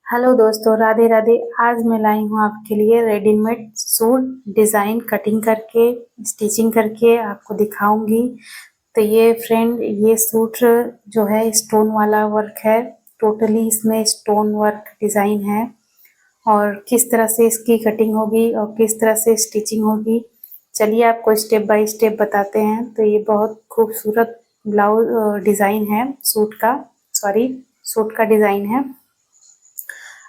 Hello दोस्तों, राधे राधे। आज मैं लाई हूँ आपके लिए रेडीमेड सूट डिज़ाइन कटिंग करके स्टिचिंग करके आपको दिखाऊंगी। तो ये फ्रेंड, ये सूट जो है स्टोन वाला वर्क है। टोटली इसमें स्टोन वर्क डिज़ाइन है और किस तरह से इसकी कटिंग होगी और किस तरह से स्टिचिंग होगी, चलिए आपको स्टेप बाय स्टेप बताते हैं। तो ये बहुत खूबसूरत ब्लाउज डिज़ाइन है सूट का डिज़ाइन है।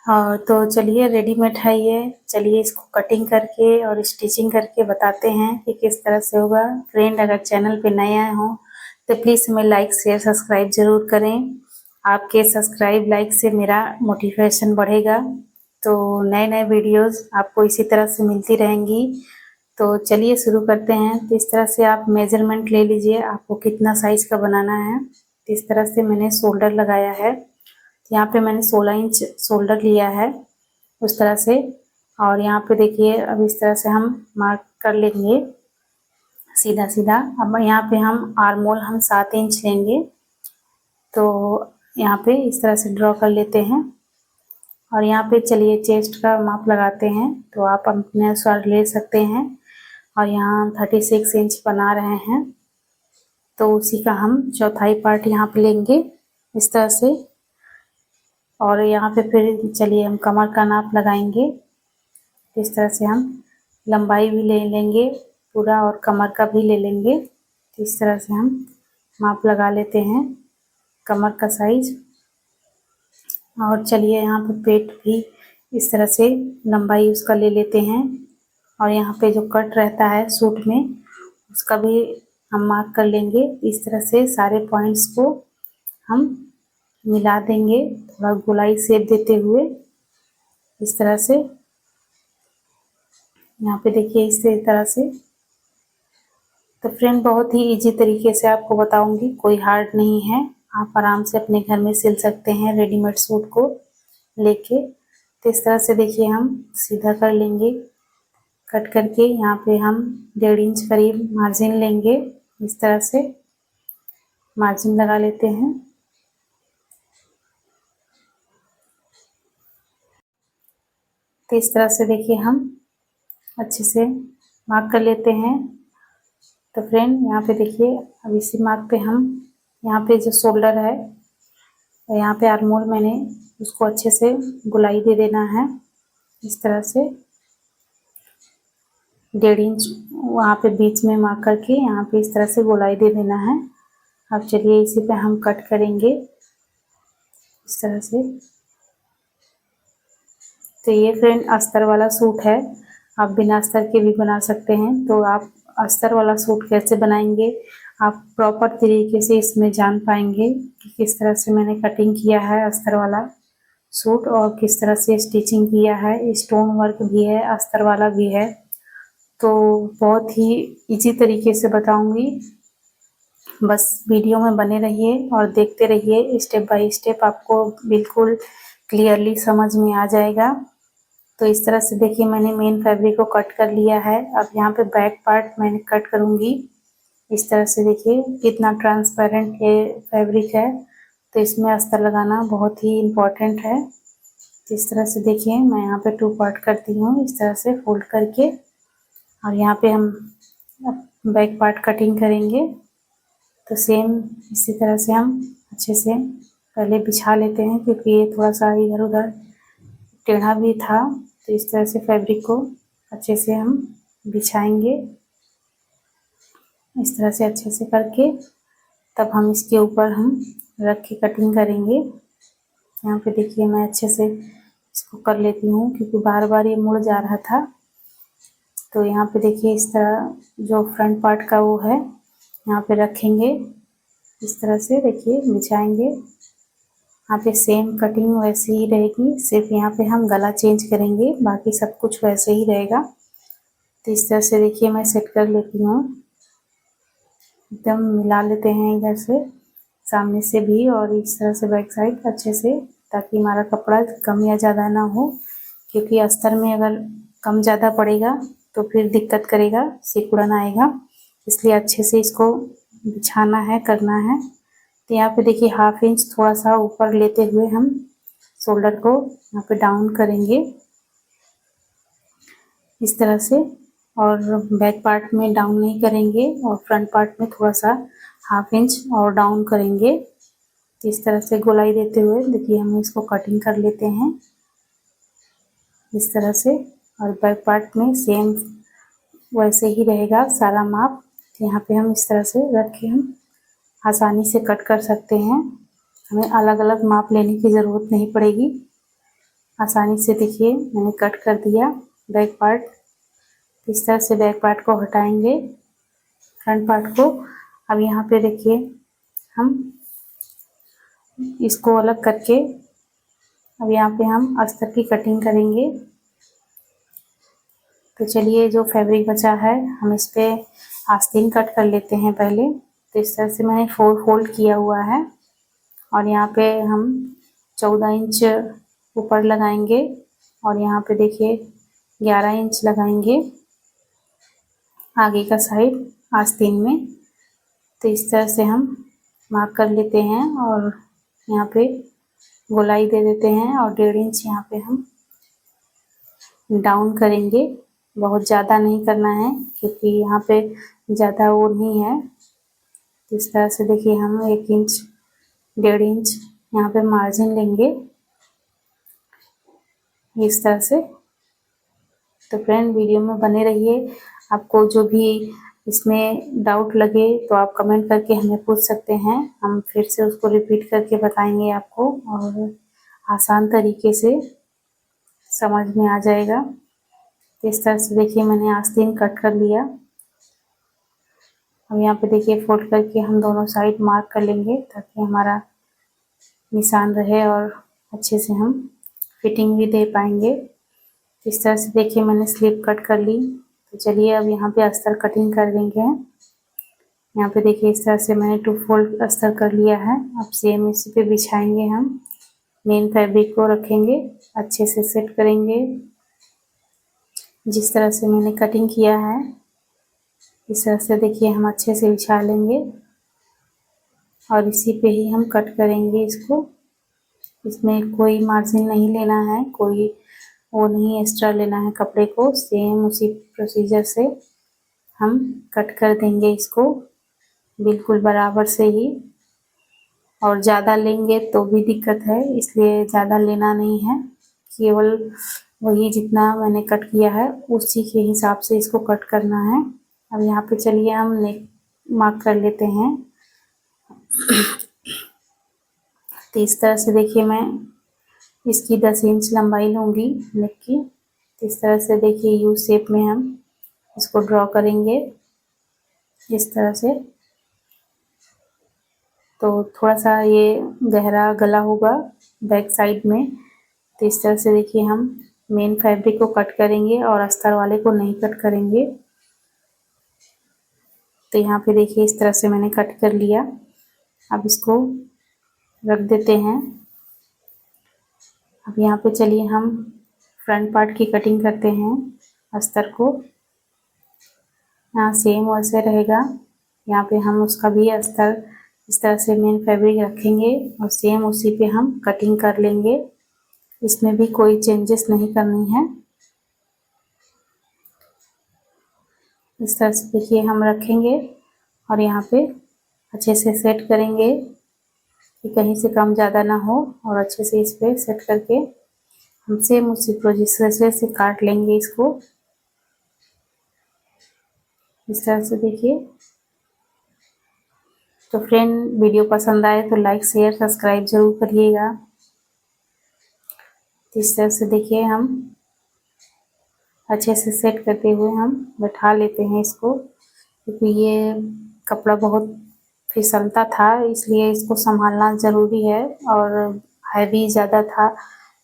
तो चलिए, रेडीमेड है ये। चलिए इसको कटिंग करके और स्टिचिंग करके बताते हैं कि किस तरह से होगा। फ्रेंड, अगर चैनल पे नए आए हों तो प्लीज़ हमें लाइक शेयर सब्सक्राइब ज़रूर करें। आपके सब्सक्राइब लाइक से मेरा मोटिवेशन बढ़ेगा, तो नए नए वीडियोस आपको इसी तरह से मिलती रहेंगी। तो चलिए शुरू करते हैं। तो इस तरह से आप मेजरमेंट ले लीजिए, आपको कितना साइज़ का बनाना है। तो इस तरह से मैंने शोल्डर लगाया है। यहाँ पे मैंने 16 इंच शोल्डर लिया है उस तरह से। और यहाँ पे देखिए, अब इस तरह से हम मार्क कर लेंगे सीधा सीधा। अब यहाँ पे हम आर्म होल हम 7 इंच लेंगे। तो यहाँ पे इस तरह से ड्रॉ कर लेते हैं। और यहाँ पे चलिए चेस्ट का माप लगाते हैं, तो आप अपने अनुसार ले सकते हैं। और यहाँ 36 इंच बना रहे हैं, तो उसी का हम चौथाई पार्ट यहाँ पे लेंगे इस तरह से। और यहाँ पे फिर चलिए हम कमर का नाप लगाएंगे। इस तरह से हम लंबाई भी ले लेंगे पूरा और कमर का भी ले लेंगे। इस तरह से हम माप लगा लेते हैं कमर का साइज। और चलिए यहाँ पे पेट भी इस तरह से लंबाई उसका ले लेते हैं। और यहाँ पे जो कट रहता है सूट में, उसका भी हम मार्क कर लेंगे। इस तरह से सारे पॉइंट्स को हम मिला देंगे, थोड़ा गोलाई शेप देते हुए इस तरह से। यहाँ पे देखिए इस तरह से। तो फ्रेंड, बहुत ही इजी तरीके से आपको बताऊंगी, कोई हार्ड नहीं है। आप आराम से अपने घर में सिल सकते हैं रेडीमेड सूट को लेके। तो इस तरह से देखिए हम सीधा कर लेंगे कट करके। यहाँ पे हम 1.5 इंच करीब मार्जिन लेंगे। इस तरह से मार्जिन लगा लेते हैं। तो इस तरह से देखिए हम अच्छे से मार्क कर लेते हैं। तो फ्रेंड, यहाँ पे देखिए, अब इसी मार्क पे हम यहाँ पे जो शोल्डर है, यहाँ पे आर्म होल मैंने उसको अच्छे से गोलाई दे देना है इस तरह से। 1.5 इंच वहाँ पे बीच में मार्क करके यहाँ पे इस तरह से गोलाई दे देना है। अब चलिए इसी पे हम कट करेंगे इस तरह से। तो ये फ्रेंड अस्तर वाला सूट है, आप बिना अस्तर के भी बना सकते हैं। तो आप अस्तर वाला सूट कैसे बनाएंगे, आप प्रॉपर तरीके से इसमें जान पाएंगे कि किस तरह से मैंने कटिंग किया है अस्तर वाला सूट और किस तरह से स्टिचिंग किया है। स्टोन वर्क भी है, अस्तर वाला भी है। तो बहुत ही इजी तरीके से बताऊंगी, बस वीडियो में बने रहिए और देखते रहिए। स्टेप बाय स्टेप आपको बिल्कुल क्लियरली समझ में आ जाएगा। तो इस तरह से देखिए, मैंने मेन फैब्रिक को कट कर लिया है। अब यहाँ पे बैक पार्ट मैंने कट करूँगी इस तरह से। देखिए कितना ट्रांसपेरेंट ये फैब्रिक है, तो इसमें अस्तर लगाना बहुत ही इम्पोर्टेंट है। इस तरह से देखिए मैं यहाँ पे 2 पार्ट करती हूँ इस तरह से फोल्ड करके। और यहाँ पे हम बैक पार्ट कटिंग करेंगे। तो सेम इसी तरह से हम अच्छे से पहले बिछा लेते हैं, क्योंकि ये थोड़ा सा इधर उधर टेढ़ा भी था। तो इस तरह से फैब्रिक को अच्छे से हम बिछाएंगे इस तरह से अच्छे से करके। तब हम इसके ऊपर हम रख के कटिंग करेंगे। यहाँ पे देखिए मैं अच्छे से इसको कर लेती हूँ, क्योंकि बार बार ये मुड़ जा रहा था। तो यहाँ पे देखिए इस तरह जो फ्रंट पार्ट का वो है, यहाँ पे रखेंगे इस तरह से। देखिए बिछाएंगे, यहाँ पे सेम कटिंग वैसे ही रहेगी, सिर्फ यहाँ पे हम गला चेंज करेंगे, बाकी सब कुछ वैसे ही रहेगा। तो इस तरह से देखिए मैं सेट कर लेती हूँ, एकदम मिला लेते हैं इधर से सामने से भी और इस तरह से बैक साइड अच्छे से, ताकि हमारा कपड़ा कम या ज़्यादा ना हो। क्योंकि अस्तर में अगर कम ज़्यादा पड़ेगा तो फिर दिक्कत करेगा, सिकुड़न आएगा। इसलिए अच्छे से इसको बिछाना है, करना है। तो यहाँ पे देखिए 1/2 इंच थोड़ा सा ऊपर लेते हुए हम शोल्डर को यहाँ पे डाउन करेंगे इस तरह से, और बैक पार्ट में डाउन नहीं करेंगे और फ्रंट पार्ट में थोड़ा सा 1/2 इंच और डाउन करेंगे। तो इस तरह से गोलाई देते हुए देखिए हम इसको कटिंग कर लेते हैं इस तरह से। और बैक पार्ट में सेम वैसे ही रहेगा सारा माप। तो यहाँ पे हम इस तरह से रख के हम आसानी से कट कर सकते हैं, हमें अलग अलग माप लेने की ज़रूरत नहीं पड़ेगी। आसानी से देखिए मैंने कट कर दिया बैक पार्ट। इस तरह से बैक पार्ट को हटाएंगे फ्रंट पार्ट को। अब यहाँ पे देखिए हम इसको अलग करके अब यहाँ पे हम अस्तर की कटिंग करेंगे। तो चलिए जो फैब्रिक बचा है हम इस पे आस्तीन कट कर लेते हैं पहले। तो इस तरह से मैंने 4 फोल्ड किया हुआ है और यहाँ पे हम 14 इंच ऊपर लगाएंगे और यहाँ पे देखिए 11 इंच लगाएंगे आगे का साइड आस्तीन में। तो इस तरह से हम मार्क कर लेते हैं और यहाँ पे गोलाई दे देते हैं और 1.5 इंच यहाँ पे हम डाउन करेंगे। बहुत ज़्यादा नहीं करना है क्योंकि यहाँ पे ज़्यादा वो नहीं है। इस तरह से देखिए हम 1 इंच 1.5 इंच यहाँ पे मार्जिन लेंगे इस तरह से। तो फ्रेंड वीडियो में बने रहिए। आपको जो भी इसमें डाउट लगे तो आप कमेंट करके हमें पूछ सकते हैं, हम फिर से उसको रिपीट करके बताएंगे आपको और आसान तरीके से समझ में आ जाएगा। इस तरह से देखिए मैंने आस्तीन कट कर लिया। अब यहाँ पे देखिए फोल्ड करके हम दोनों साइड मार्क कर लेंगे ताकि हमारा निशान रहे और अच्छे से हम फिटिंग भी दे पाएंगे। इस तरह से देखिए मैंने स्लिप कट कर ली। तो चलिए अब यहाँ पे अस्तर कटिंग कर देंगे। यहाँ पे देखिए इस तरह से मैंने 2 फोल्ड अस्तर कर लिया है। अब सेम इसी पे बिछाएंगे, हम मेन फैब्रिक को रखेंगे, अच्छे से सेट करेंगे जिस तरह से मैंने कटिंग किया है। इस तरह से देखिए हम अच्छे से बिछा लेंगे और इसी पे ही हम कट करेंगे इसको। इसमें कोई मार्जिन नहीं लेना है, कोई वो नहीं एक्स्ट्रा लेना है कपड़े को। सेम उसी प्रोसीजर से हम कट कर देंगे इसको बिल्कुल बराबर से ही। और ज़्यादा लेंगे तो भी दिक्कत है, इसलिए ज़्यादा लेना नहीं है, केवल वही जितना मैंने कट किया है उसी के हिसाब से इसको कट करना है। अब यहाँ पे चलिए हम नेक मार्क कर लेते हैं। तो इस तरह से देखिए मैं इसकी 10 इंच लंबाई लूँगी नेक की। इस तरह से देखिए यू शेप में हम इसको ड्रॉ करेंगे इस तरह से। तो थोड़ा सा ये गहरा गला होगा बैक साइड में। तो इस तरह से देखिए हम मेन फैब्रिक को कट करेंगे और अस्तर वाले को नहीं कट करेंगे। तो यहाँ पे देखिए इस तरह से मैंने कट कर लिया। अब इसको रख देते हैं। अब यहाँ पे चलिए हम फ्रंट पार्ट की कटिंग करते हैं अस्तर को। यहाँ सेम वैसे रहेगा, यहाँ पे हम उसका भी अस्तर इस तरह से मेन फैब्रिक रखेंगे और सेम उसी पे हम कटिंग कर लेंगे। इसमें भी कोई चेंजेस नहीं करनी है। इस तरह से देखिए हम रखेंगे और यहाँ पे अच्छे से सेट करेंगे कि कहीं से कम ज़्यादा ना हो, और अच्छे से इस पे सेट करके हम सेम उसी प्रोसीजर से काट लेंगे इसको इस तरह से देखिए। तो फ्रेंड वीडियो पसंद आए तो लाइक शेयर सब्सक्राइब जरूर करिएगा। इस तरह से देखिए हम अच्छे से सेट करते हुए हम बैठा लेते हैं इसको, क्योंकि ये कपड़ा बहुत फिसलता था इसलिए इसको संभालना ज़रूरी है। और हैवी ज़्यादा था,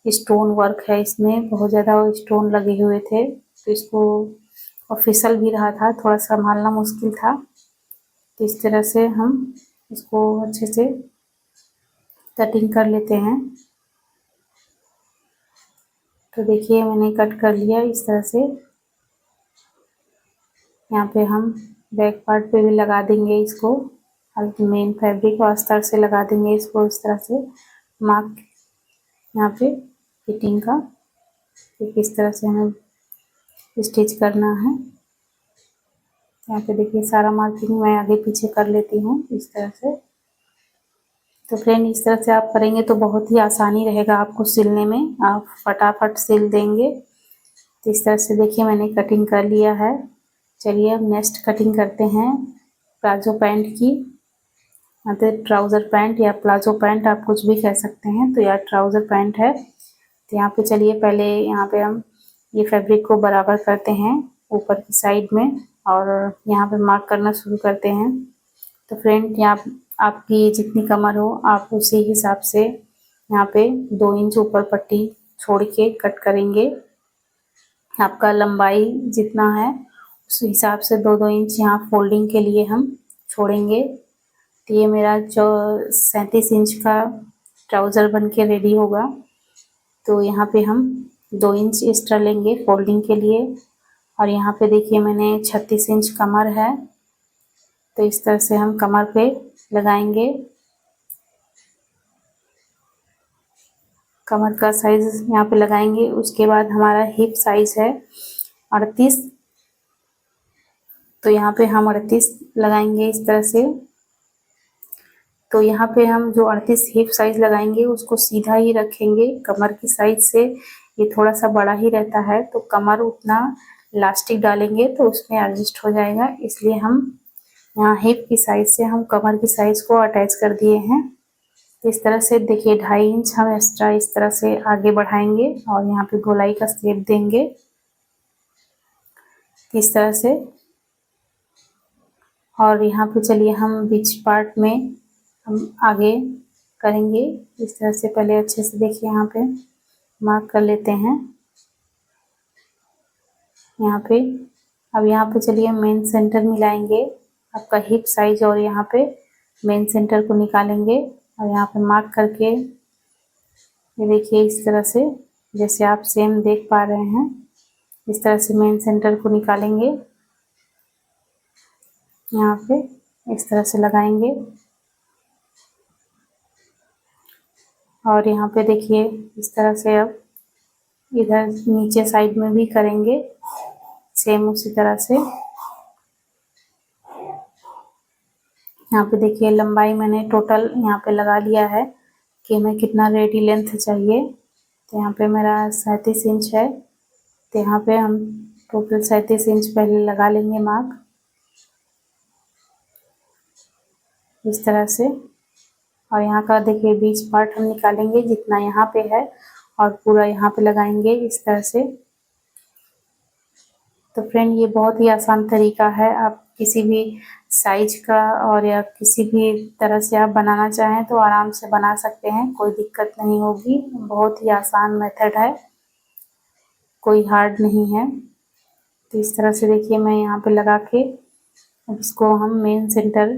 स्टोन वर्क है इसमें, बहुत ज़्यादा स्टोन लगे हुए थे तो इसको और फिसल भी रहा था, थोड़ा संभालना मुश्किल था। तो इस तरह से हम इसको अच्छे से कटिंग कर लेते हैं। तो देखिए मैंने कट कर लिया इस तरह से। यहाँ पे हम बैक पार्ट पे भी लगा देंगे इसको, हल्की मेन फैब्रिक और अस्तर से लगा देंगे इसको इस तरह से मार्क यहाँ पे फिटिंग का कि किस तरह से हमें स्टिच करना है। यहाँ पे देखिए सारा मार्किंग मैं आगे पीछे कर लेती हूँ इस तरह से। तो फ्रेंड इस तरह से आप करेंगे तो बहुत ही आसानी रहेगा आपको सिलने में, आप फटाफट सिल देंगे। तो इस तरह से देखिए मैंने कटिंग कर लिया है। चलिए अब नेक्स्ट कटिंग करते हैं प्लाजो पैंट की। यहाँ पे ट्राउज़र पैंट या प्लाजो पैंट आप कुछ भी कह सकते हैं, तो यार ट्राउज़र पैंट है। तो यहाँ पे चलिए पहले यहाँ पे हम ये फैब्रिक को बराबर करते हैं ऊपर की साइड में और यहाँ पे मार्क करना शुरू करते हैं। तो फ्रेंड यहाँ आपकी जितनी कमर हो आप उसी हिसाब से यहाँ पे 2 इंच ऊपर पट्टी छोड़ के कट करेंगे। आपका लंबाई जितना है उस हिसाब से 2-2 इंच यहाँ फोल्डिंग के लिए हम छोड़ेंगे। तो ये मेरा जो 37 इंच का ट्राउज़र बन के रेडी होगा। तो यहाँ पे हम 2 इंच एक्स्ट्रा लेंगे फोल्डिंग के लिए और यहाँ पे देखिए मैंने 36 इंच कमर है, तो इस तरह से हम कमर पे लगाएंगे। कमर का साइज़ यहाँ पे लगाएंगे। उसके बाद हमारा हिप साइज़ है 38, तो यहाँ पे हम 38 लगाएंगे इस तरह से। तो यहाँ पे हम जो 38 हिप साइज़ लगाएंगे उसको सीधा ही रखेंगे कमर की साइज़ से। ये थोड़ा सा बड़ा ही रहता है तो कमर उतना इलास्टिक डालेंगे तो उसमें एडजस्ट हो जाएगा, इसलिए हम यहाँ हिप की साइज़ से हम कमर की साइज़ को अटैच कर दिए हैं। इस तरह से देखिए 2.5 इंच हम एक्स्ट्रा इस तरह से आगे बढ़ाएंगे और यहाँ पे गोलाई का शेप देंगे इस तरह से। और यहाँ पे चलिए हम बीच पार्ट में हम आगे करेंगे इस तरह से। पहले अच्छे से देखिए यहाँ पे मार्क कर लेते हैं यहाँ पे। अब यहाँ पे चलिए मेन सेंटर मिलाएंगे आपका हिप साइज और यहाँ पे मेन सेंटर को निकालेंगे और यहाँ पे मार्क करके ये देखिए इस तरह से जैसे आप सेम देख पा रहे हैं इस तरह से मेन सेंटर को निकालेंगे। यहाँ पे इस तरह से लगाएंगे और यहाँ पे देखिए इस तरह से अब इधर नीचे साइड में भी करेंगे सेम उसी तरह से। यहाँ पे देखिए लंबाई मैंने टोटल यहाँ पे लगा लिया है कि हमें कितना रेडी लेंथ चाहिए। तो यहाँ पे मेरा 37 इंच है, तो यहाँ पे हम टोटल 37 इंच पहले लगा लेंगे मार्क इस तरह से। और यहाँ का देखिए बीच पार्ट हम निकालेंगे जितना यहाँ पे है और पूरा यहाँ पे लगाएंगे इस तरह से। तो फ्रेंड ये बहुत ही आसान तरीका है, आप किसी भी साइज का और या किसी भी तरह से आप बनाना चाहें तो आराम से बना सकते हैं, कोई दिक्कत नहीं होगी। बहुत ही आसान मेथड है, कोई हार्ड नहीं है। तो इस तरह से देखिए मैं यहाँ पे लगा के अब इसको हम मेन सेंटर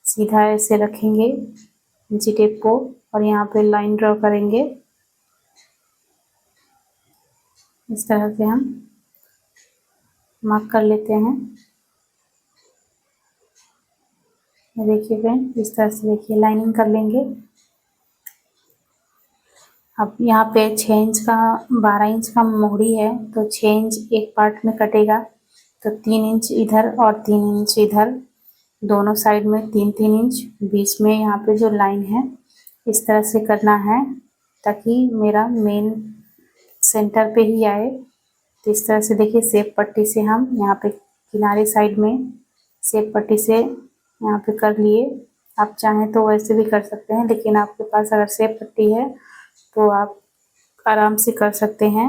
सीधा ऐसे रखेंगे इंची टेप को और यहाँ पे लाइन ड्रॉ करेंगे इस तरह से हम मार्क कर लेते हैं। देखिए फ्रेंड इस तरह से देखिए लाइनिंग कर लेंगे। अब यहाँ पे 6 इंच का 12 इंच का मोहरी है तो 6 इंच एक पार्ट में कटेगा, तो 3 इंच इधर और 3 इंच इधर, दोनों साइड में 3-3 इंच, बीच में यहाँ पे जो लाइन है इस तरह से करना है ताकि मेरा मेन सेंटर पे ही आए। तो इस तरह से देखिए सेप पट्टी से हम यहाँ पे किनारे साइड में सेप पट्टी से यहाँ पे कर लिए। आप चाहें तो वैसे भी कर सकते हैं, लेकिन आपके पास अगर सेप पट्टी है तो आप आराम से कर सकते हैं।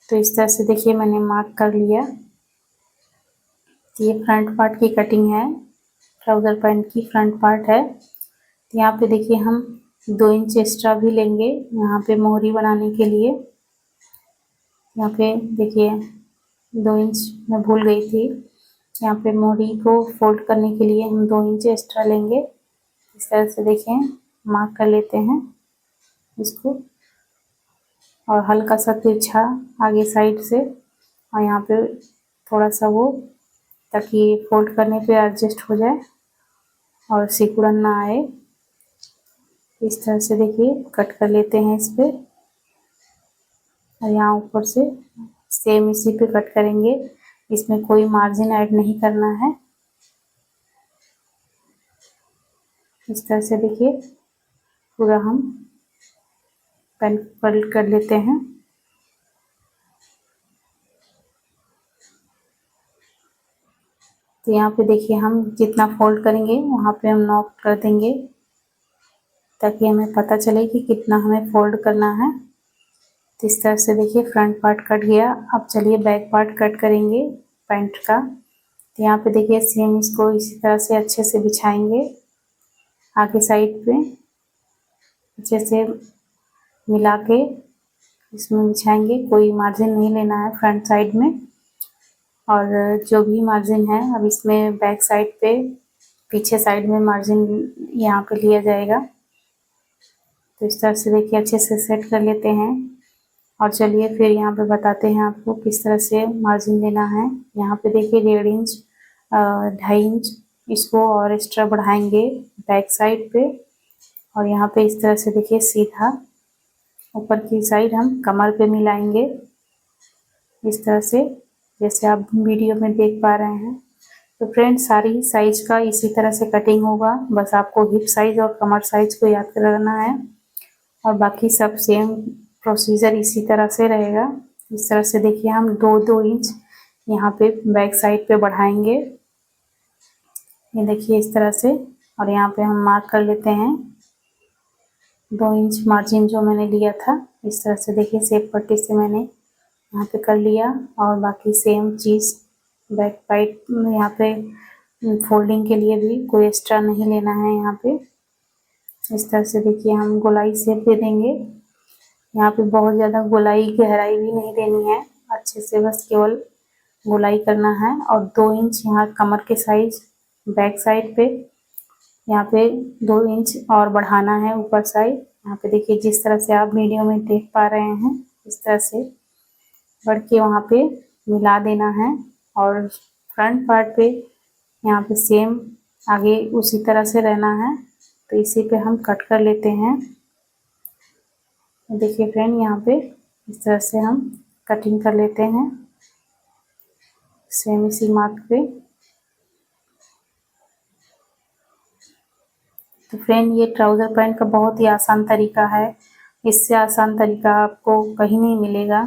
तो इस तरह से देखिए मैंने मार्क कर लिया। ये फ्रंट पार्ट की कटिंग है, ट्राउज़र पैंट की फ्रंट पार्ट है। तो यहाँ पे देखिए हम 2 इंच एक्स्ट्रा भी लेंगे यहाँ पे मोहरी बनाने के लिए। यहाँ पे देखिए 2 इंच मैं भूल गई थी, यहाँ पे मोहरी को फोल्ड करने के लिए हम 2 इंच एक्स्ट्रा लेंगे। इस तरह से देखिए मार्क कर लेते हैं इसको और हल्का सा तिरछा आगे साइड से और यहाँ पे थोड़ा सा वो, ताकि फोल्ड करने पे एडजस्ट हो जाए और सिकुड़न ना आए। इस तरह से देखिए कट कर लेते हैं इस पे, और यहाँ ऊपर से सेम इसी पे कट करेंगे। इसमें कोई मार्जिन ऐड नहीं करना है। इस तरह से देखिए पूरा हम पेन फोल्ड कर लेते हैं। तो यहाँ पे देखिए हम जितना फोल्ड करेंगे वहाँ पे हम नॉक कर देंगे, ताकि हमें पता चले कि कितना हमें फोल्ड करना है। तो इस तरह से देखिए फ्रंट पार्ट कट गया। अब चलिए बैक पार्ट कट करेंगे पैंट का। तो यहाँ पे देखिए सेम इसको इसी तरह से अच्छे से बिछाएंगे, आगे साइड पे अच्छे से मिला के इसमें बिछाएंगे। कोई मार्जिन नहीं लेना है फ्रंट साइड में, और जो भी मार्जिन है अब इसमें बैक साइड पे पीछे साइड में मार्जिन यहाँ पे लिया जाएगा। तो इस तरह से देखिए अच्छे से सेट कर लेते हैं। और चलिए फिर यहाँ पे बताते हैं आपको किस तरह से मार्जिन लेना है। यहाँ पे देखिए 1.5 इंच 2.5 इंच इसको और एक्स्ट्रा बढ़ाएंगे बैक साइड पे, और यहाँ पे इस तरह से देखिए सीधा ऊपर की साइड हम कमर पे मिलाएंगे, इस तरह से जैसे आप वीडियो में देख पा रहे हैं। तो फ्रेंड सारी साइज का इसी तरह से कटिंग होगा, बस आपको हिप साइज और कमर साइज को याद करना है, और बाकी सब सेम प्रोसीजर इसी तरह से रहेगा। इस तरह से देखिए हम 2-2 इंच यहाँ पे बैक साइड पे बढ़ाएंगे, ये देखिए इस तरह से। और यहाँ पे हम मार्क कर लेते हैं 2 इंच मार्जिन जो मैंने लिया था। इस तरह से देखिए सेप पट्टी से मैंने यहाँ पे कर लिया, और बाकी सेम चीज़ बैक साइड यहाँ पे फोल्डिंग के लिए भी कोई एक्स्ट्रा नहीं लेना है। यहाँ पे इस तरह से देखिए हम गोलाई शेप दे देंगे। यहाँ पे बहुत ज़्यादा गोलाई गहराई भी नहीं देनी है, अच्छे से बस केवल गोलाई करना है। और 2 इंच यहाँ कमर के साइज बैक साइड पे यहाँ पे 2 इंच और बढ़ाना है ऊपर साइड। यहाँ पे देखिए जिस तरह से आप वीडियो में देख पा रहे हैं इस तरह से बढ़ के वहाँ पे मिला देना है। और फ्रंट पार्ट पे यहाँ पे सेम आगे उसी तरह से रहना है। तो इसी पे हम कट कर लेते हैं। देखिए फ्रेंड यहाँ पे इस तरह से हम कटिंग कर लेते हैं सेम इसी मार्क पे। तो फ्रेंड ये ट्राउज़र पैंट का बहुत ही आसान तरीका है, इससे आसान तरीका आपको कहीं नहीं मिलेगा।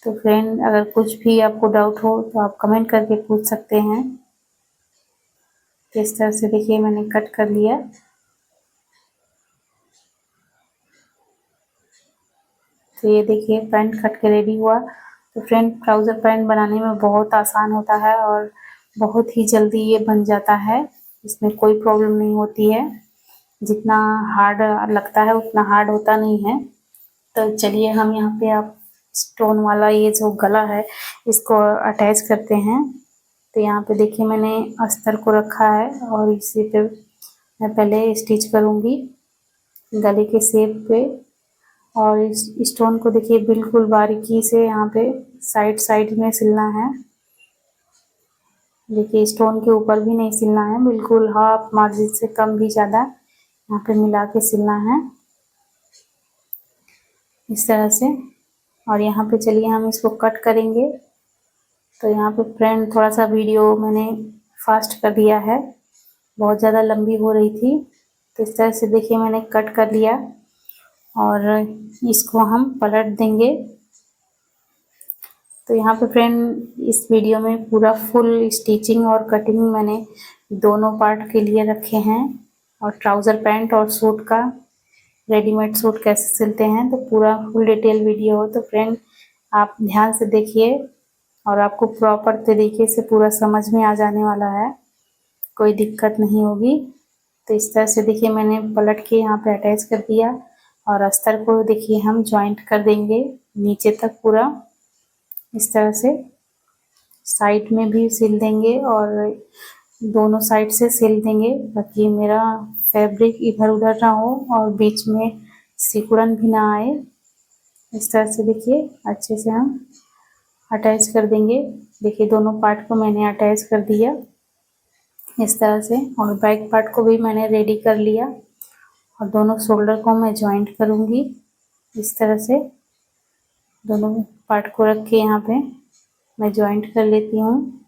तो फ्रेंड अगर कुछ भी आपको डाउट हो तो आप कमेंट करके पूछ सकते हैं। तो इस तरह से देखिए मैंने कट कर लिया। तो ये देखिए पैंट कट के रेडी हुआ। तो फ्रेंड ट्राउज़र पैंट बनाने में बहुत आसान होता है और बहुत ही जल्दी ये बन जाता है, इसमें कोई प्रॉब्लम नहीं होती है। जितना हार्ड लगता है उतना हार्ड होता नहीं है। तो चलिए हम यहाँ पे आप स्टोन वाला ये जो गला है इसको अटैच करते हैं। तो यहाँ पे देखिए मैंने अस्तर को रखा है, और इसी पे मैं पहले स्टिच करूँगी गले के शेप पे। और इस स्टोन को देखिए बिल्कुल बारीकी से यहाँ पे साइड साइड में सिलना है। देखिए स्टोन के ऊपर भी नहीं सिलना है, बिल्कुल हाफ मार्जिन से कम भी ज़्यादा यहाँ पे मिला के सिलना है इस तरह से। और यहाँ पे चलिए हम इसको कट करेंगे। तो यहाँ पे फ्रेंड थोड़ा सा वीडियो मैंने फास्ट कर दिया है, बहुत ज़्यादा लंबी हो रही थी। तो इस तरह से देखिए मैंने कट कर लिया, और इसको हम पलट देंगे। तो यहाँ पे फ्रेंड इस वीडियो में पूरा फुल स्टिचिंग और कटिंग मैंने दोनों पार्ट के लिए रखे हैं, और ट्राउज़र पैंट और सूट का रेडीमेड सूट कैसे सिलते हैं तो पूरा फुल डिटेल वीडियो हो। तो फ्रेंड आप ध्यान से देखिए, और आपको प्रॉपर तरीके से पूरा समझ में आ जाने वाला है, कोई दिक्कत नहीं होगी। तो इस तरह से देखिए मैंने पलट के यहाँ पे अटैच कर दिया, और अस्तर को देखिए हम जॉइंट कर देंगे नीचे तक पूरा इस तरह से। साइड में भी सिल देंगे और दोनों साइड से सिल देंगे, ताकि मेरा फैब्रिक इधर उधर ना हो और बीच में सिकुड़न भी ना आए। इस तरह से देखिए अच्छे से हम अटैच कर देंगे। देखिए दोनों पार्ट को मैंने अटैच कर दिया इस तरह से, और बैक पार्ट को भी मैंने रेडी कर लिया। और दोनों शोल्डर को मैं जॉइंट करूँगी। इस तरह से दोनों पार्ट को रख के यहाँ पे मैं जॉइंट कर लेती हूँ।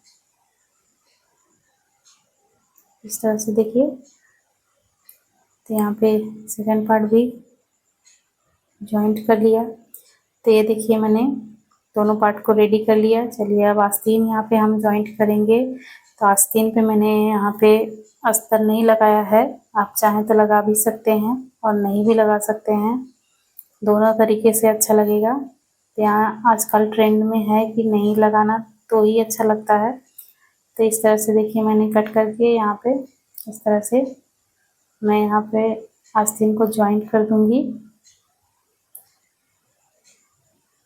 इस तरह से देखिए, तो यहाँ पे सेकंड पार्ट भी जॉइंट कर लिया। तो ये देखिए मैंने दोनों पार्ट को रेडी कर लिया। चलिए अब आस्तीन यहाँ पे हम जॉइंट करेंगे। तो आस्तीन पे मैंने यहाँ पे अस्तर नहीं लगाया है, आप चाहें तो लगा भी सकते हैं और नहीं भी लगा सकते हैं, दोनों तरीके से अच्छा लगेगा। तो यहाँ आजकल ट्रेंड में है कि नहीं लगाना तो ही अच्छा लगता है। तो इस तरह से देखिए मैंने कट करके यहाँ पे इस तरह से मैं यहाँ पे आस्तीन को जॉइंट कर दूंगी।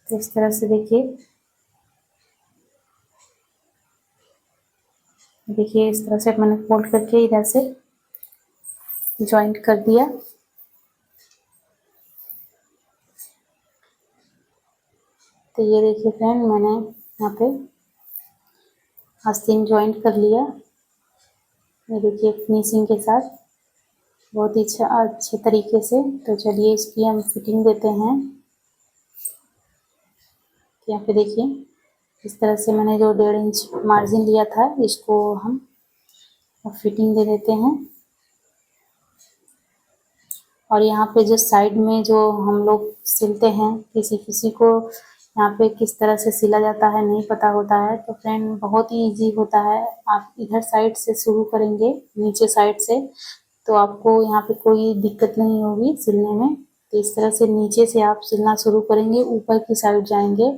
तो इस तरह से देखिए इस तरह से मैंने फोल्ड करके इधर से जॉइंट कर दिया। तो ये देखिए फ्रेंड, मैंने यहाँ पे आस्तीन जॉइंट कर लिया। ये देखिए फिनिशिंग के साथ बहुत ही अच्छे तरीके से। तो चलिए इसकी हम फिटिंग देते हैं। यहाँ पे देखिए इस तरह से मैंने जो 1.5 इंच मार्जिन लिया था, इसको हम फिटिंग दे देते हैं। और यहाँ पे जो साइड में जो हम लोग सिलते हैं, किसी किसी को यहाँ पे किस तरह से सिला जाता है नहीं पता होता है, तो फ्रेंड बहुत ही इजी होता है। आप इधर साइड से शुरू करेंगे, नीचे साइड से, तो आपको यहाँ पे कोई दिक्कत नहीं होगी सिलने में। तो इस तरह से नीचे से आप सिलना शुरू करेंगे, ऊपर की साइड जाएंगे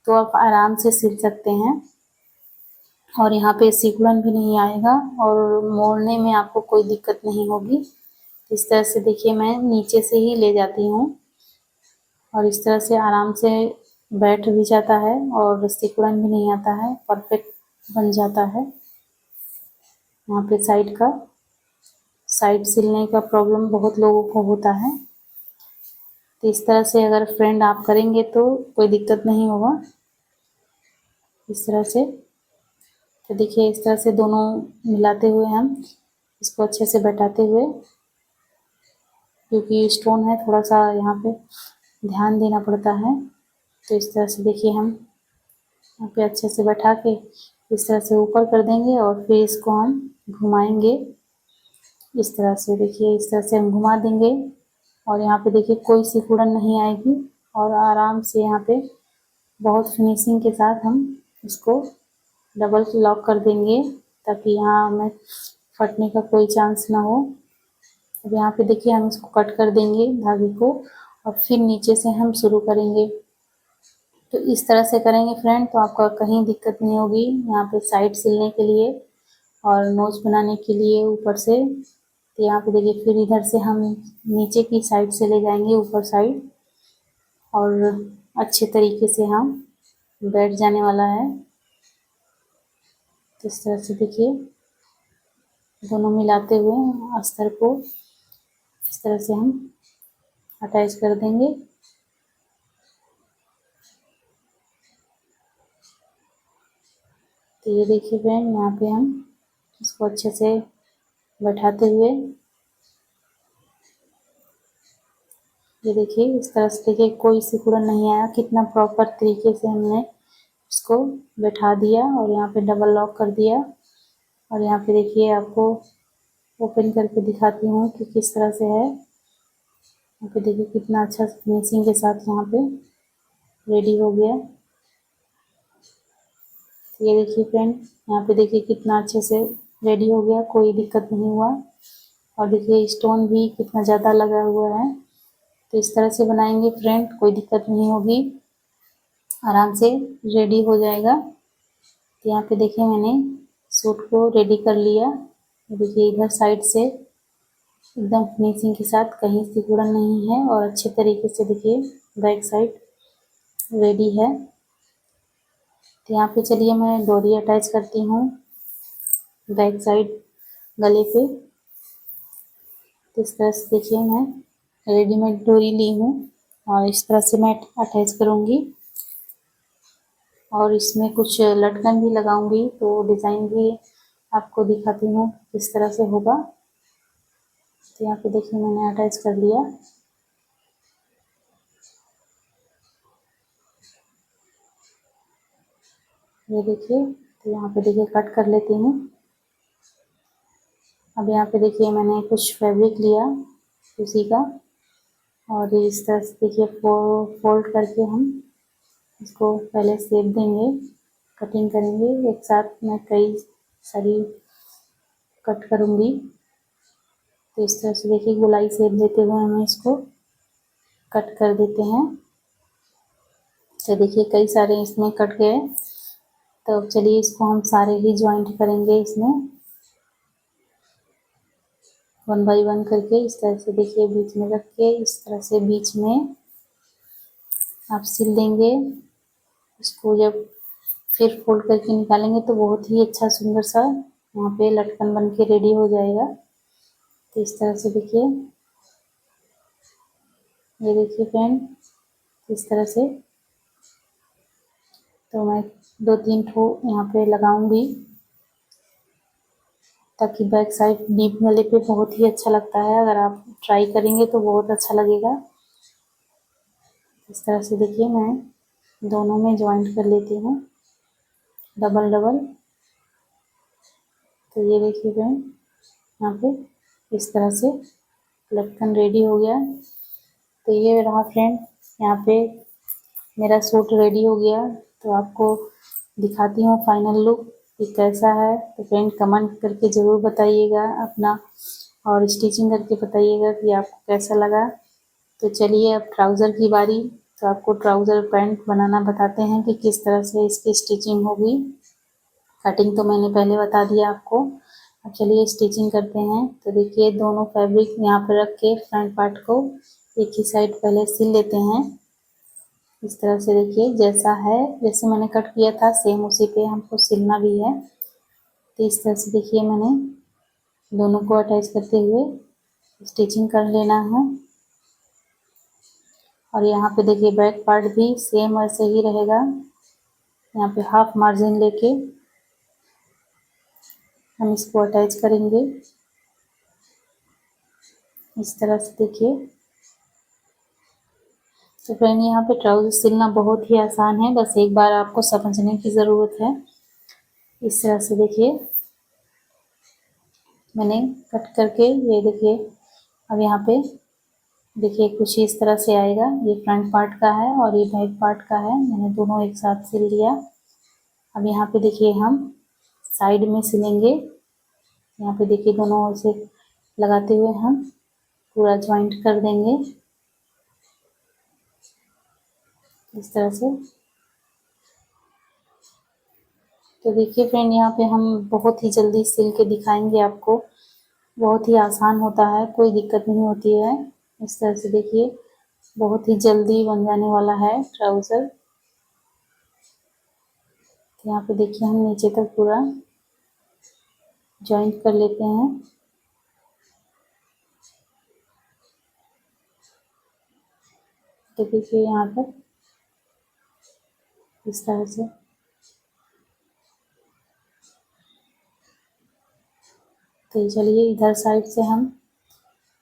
तो आप आराम से सिल सकते हैं। और यहाँ पे सिकुड़न भी नहीं आएगा और मोड़ने में आपको कोई दिक्कत नहीं होगी। इस तरह से देखिए मैं नीचे से ही ले जाती हूँ और इस तरह से आराम से बैठ भी जाता है और सिकुड़न भी नहीं आता है, परफेक्ट बन जाता है। यहाँ पे साइड सिलने का प्रॉब्लम बहुत लोगों को होता है। तो इस तरह से अगर फ्रेंड आप करेंगे तो कोई दिक्कत नहीं होगा। इस तरह से तो देखिए इस तरह से दोनों मिलाते हुए हम इसको अच्छे से बैठाते हुए, क्योंकि स्टोन है थोड़ा सा यहाँ पे ध्यान देना पड़ता है। तो इस तरह से देखिए हम यहाँ पे अच्छे से बैठा के इस तरह से ऊपर कर देंगे और फिर इसको हम घुमाएंगे। इस तरह से देखिए इस तरह से हम घुमा देंगे और यहाँ पे देखिए कोई सिकुड़न नहीं आएगी और आराम से यहाँ पे बहुत फिनिशिंग के साथ हम इसको डबल लॉक कर देंगे, ताकि यहाँ हमें फटने का कोई चांस ना हो। अब यहाँ पे देखिए हम इसको कट कर देंगे धागे को और फिर नीचे से हम शुरू करेंगे। तो इस तरह से करेंगे फ्रेंड तो आपका कहीं दिक्कत नहीं होगी। यहाँ पे साइड सिलने के लिए और नोज बनाने के लिए ऊपर से, तो यहाँ पे देखिए फिर इधर से हम नीचे की साइड से ले जाएंगे ऊपर साइड और अच्छे तरीके से हम बैठ जाने वाला है। तो इस तरह से देखिए दोनों मिलाते हुए अस्तर को इस तरह से हम अटैच कर देंगे। तो ये देखिए फ्रेंड, यहाँ पे हम इसको अच्छे से बैठाते हुए ये देखिए इस तरह से देखिए कोई सिकुड़न नहीं आया, कितना प्रॉपर तरीके से हमने इसको बैठा दिया और यहाँ पे डबल लॉक कर दिया। और यहाँ पे देखिए आपको ओपन करके दिखाती हूँ कि किस तरह से है। यहाँ पे देखिए कितना अच्छा फिनिशिंग के साथ यहाँ पे रेडी हो गया। ये देखिए फ्रेंड, यहाँ पे देखिए कितना अच्छे से रेडी हो गया, कोई दिक्कत नहीं हुआ। और देखिए स्टोन भी कितना ज़्यादा लगा हुआ है। तो इस तरह से बनाएंगे फ्रेंड, कोई दिक्कत नहीं होगी, आराम से रेडी हो जाएगा। तो यहाँ पे देखिए मैंने सूट को रेडी कर लिया। देखिए इधर साइड से एकदम फिनिशिंग के साथ, कहीं सिकुड़न नहीं है और अच्छे तरीके से देखिए बैक साइड रेडी है। तो यहाँ पे चलिए मैं डोरी अटैच करती हूँ बैक साइड गले पे। तो इस तरह से देखिए मैं रेडीमेड डोरी ली हूँ और इस तरह से मैं अटैच करूँगी और इसमें कुछ लटकन भी लगाऊंगी, तो डिज़ाइन भी आपको दिखाती हूँ किस तरह से होगा। तो यहाँ पे देखिए मैंने अटैच कर लिया। ये देखिए, तो यहाँ पे देखिए कट कर लेती हूँ। अब यहाँ पे देखिए मैंने कुछ फैब्रिक लिया उसी का, और इस तरह से देखिए फोल्ड करके हम इसको पहले शेप देंगे, कटिंग करेंगे। एक साथ मैं कई सारी कट करूँगी। तो इस तरह से देखिए गोलाई शेप देते हुए हमें इसको कट कर देते हैं। तो देखिए कई सारे इसमें कट गए। तो अब चलिए इसको हम सारे ही ज्वाइंट करेंगे इसमें, 1 बाय 1 करके। इस तरह से देखिए बीच में रख के इस तरह से बीच में आप सिल देंगे। इसको जब फिर फोल्ड करके निकालेंगे तो बहुत ही अच्छा सुंदर सा यहाँ पे लटकन बन के रेडी हो जाएगा। तो इस तरह से देखिए, ये देखिए फ्रेंड, इस तरह से। तो मैं 2-3 ठो यहाँ पे लगाऊंगी, ताकि बैक साइड डीप गले पे बहुत ही अच्छा लगता है। अगर आप ट्राई करेंगे तो बहुत अच्छा लगेगा। इस तरह से देखिए मैं दोनों में ज्वाइंट कर लेती हूँ डबल डबल। तो ये देखिए फ्रेंड, यहाँ पे इस तरह से लटकन रेडी हो गया। तो ये रहा फ्रेंड, यहाँ पे मेरा सूट रेडी हो गया। तो आपको दिखाती हूँ फाइनल लुक कि कैसा है। तो फ्रेंड कमेंट करके ज़रूर बताइएगा अपना, और स्टिचिंग करके बताइएगा कि आपको कैसा लगा। तो चलिए अब ट्राउज़र की बारी। तो आपको ट्राउज़र पैंट बनाना बताते हैं कि किस तरह से इसकी स्टिचिंग होगी। कटिंग तो मैंने पहले बता दिया आपको। अब चलिए स्टिचिंग करते हैं। तो देखिए दोनों फैब्रिक यहाँ पर रख के फ्रंट पार्ट को एक ही साइड पहले सिल लेते हैं। इस तरह से देखिए जैसा है, जैसे मैंने कट किया था सेम उसी पे हमको सिलना भी है। तो इस तरह से देखिए मैंने दोनों को अटैच करते हुए स्टिचिंग कर लेना है। और यहाँ पे देखिए बैक पार्ट भी सेम वैसे ही रहेगा। यहाँ पे हाफ मार्जिन लेके हम इसको अटैच करेंगे। इस तरह से देखिए। तो फ्रेंड यहाँ पे ट्राउज़र सिलना बहुत ही आसान है, बस एक बार आपको समझने की ज़रूरत है। इस तरह से देखिए मैंने कट करके, ये देखिए अब यहाँ पे देखिए कुछ इस तरह से आएगा। ये फ्रंट पार्ट का है और ये बैक पार्ट का है, मैंने दोनों एक साथ सिल लिया। अब यहाँ पे देखिए हम साइड में सिलेंगे। यहाँ पे देखिए दोनों ओर से लगाते हुए हम पूरा ज्वाइंट कर देंगे इस तरह से। तो देखिए फ्रेंड यहाँ पे हम बहुत ही जल्दी सिल के दिखाएंगे आपको। बहुत ही आसान होता है, कोई दिक्कत नहीं होती है। इस तरह से देखिए बहुत ही जल्दी बन जाने वाला है ट्राउज़र। तो यहाँ पे देखिए हम नीचे तक पूरा ज्वाइंट कर लेते हैं। तो देखिए यहाँ पर इस तरह से। तो चलिए इधर साइड से हम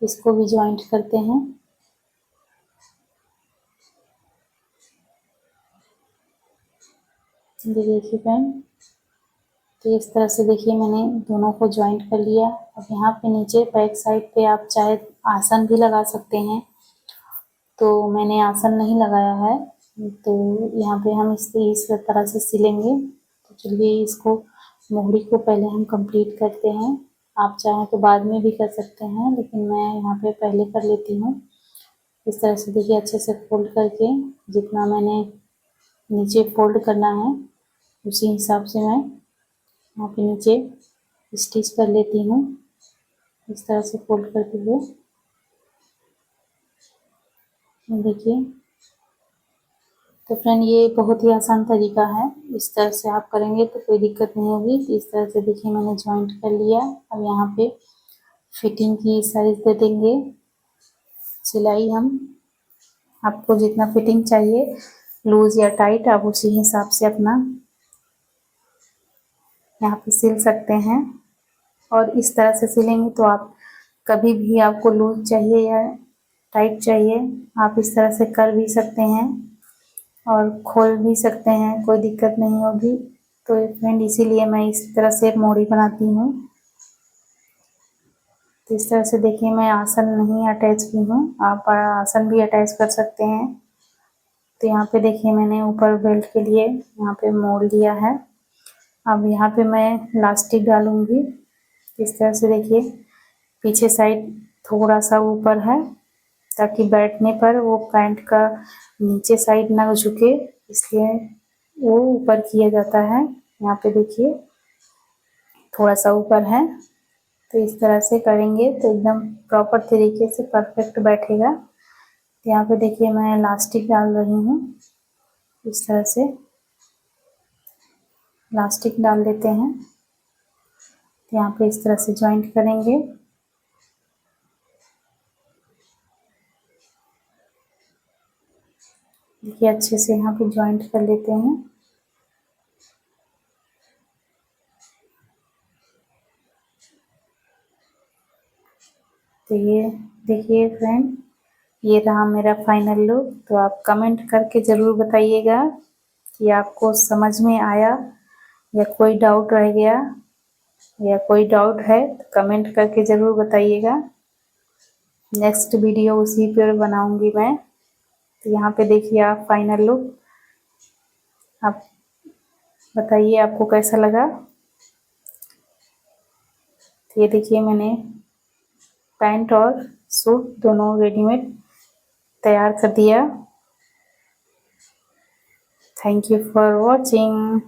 इसको भी ज्वाइंट करते हैं। देखिए फ्रेंड, तो इस तरह से देखिए मैंने दोनों को ज्वाइंट कर लिया। अब यहाँ पे नीचे बैक साइड पे आप चाहे आसन भी लगा सकते हैं, तो मैंने आसन नहीं लगाया है। तो यहाँ पे हम इस तरह से सिलेंगे। तो चलिए इसको मोहरी को पहले हम कंप्लीट करते हैं। आप चाहें तो बाद में भी कर सकते हैं, लेकिन मैं यहाँ पे पहले कर लेती हूँ। इस तरह से देखिए अच्छे से फोल्ड करके, जितना मैंने नीचे फोल्ड करना है उसी हिसाब से मैं यहाँ पे नीचे स्टिच कर लेती हूँ, इस तरह से फोल्ड करते हुए। देखिए तो फ्रेंड ये बहुत ही आसान तरीका है, इस तरह से आप करेंगे तो कोई दिक्कत नहीं होगी। तो इस तरह से देखिए मैंने ज्वाइंट कर लिया। अब यहाँ पे फिटिंग की साइज दे देंगे। सिलाई हम आपको जितना फिटिंग चाहिए, लूज या टाइट, आप उसी हिसाब से अपना यहाँ पे सिल सकते हैं। और इस तरह से सिलेंगे तो आप कभी भी आपको लूज चाहिए या टाइट चाहिए, आप इस तरह से कर भी सकते हैं और खोल भी सकते हैं, कोई दिक्कत नहीं होगी। तो फ्रेंड इसीलिए मैं इस तरह से मोड़ी बनाती हूँ। तो इस तरह से देखिए मैं आसन नहीं अटैच की हूँ, आप आसन भी अटैच कर सकते हैं। तो यहाँ पे देखिए मैंने ऊपर बेल्ट के लिए यहाँ पे मोड़ लिया है। अब यहाँ पे मैं इलास्टिक डालूंगी। इस तरह से देखिए पीछे साइड थोड़ा सा ऊपर है, ताकि बैठने पर वो पैंट का नीचे साइड ना झुके, इसलिए वो ऊपर किया जाता है। यहाँ पे देखिए थोड़ा सा ऊपर है। तो इस तरह से करेंगे तो एकदम प्रॉपर तरीके से परफेक्ट बैठेगा। तो यहाँ पे देखिए मैं इलास्टिक डाल रही हूँ। इस तरह से इलास्टिक डाल देते हैं। तो यहाँ पे इस तरह से जॉइंट करेंगे। देखिए अच्छे से यहाँ पे जॉइंट कर लेते हैं। तो ये देखिए फ्रेंड, ये रहा मेरा फाइनल लुक। तो आप कमेंट करके ज़रूर बताइएगा कि आपको समझ में आया या कोई डाउट रह गया, या कोई डाउट है तो कमेंट करके ज़रूर बताइएगा। नेक्स्ट वीडियो उसी पर बनाऊंगी मैं। तो यहाँ पे देखिए आप फाइनल लुक, आप बताइए आपको कैसा लगा। तो ये देखिए मैंने पैंट और सूट दोनों रेडीमेड तैयार कर दिया। Thank you for watching.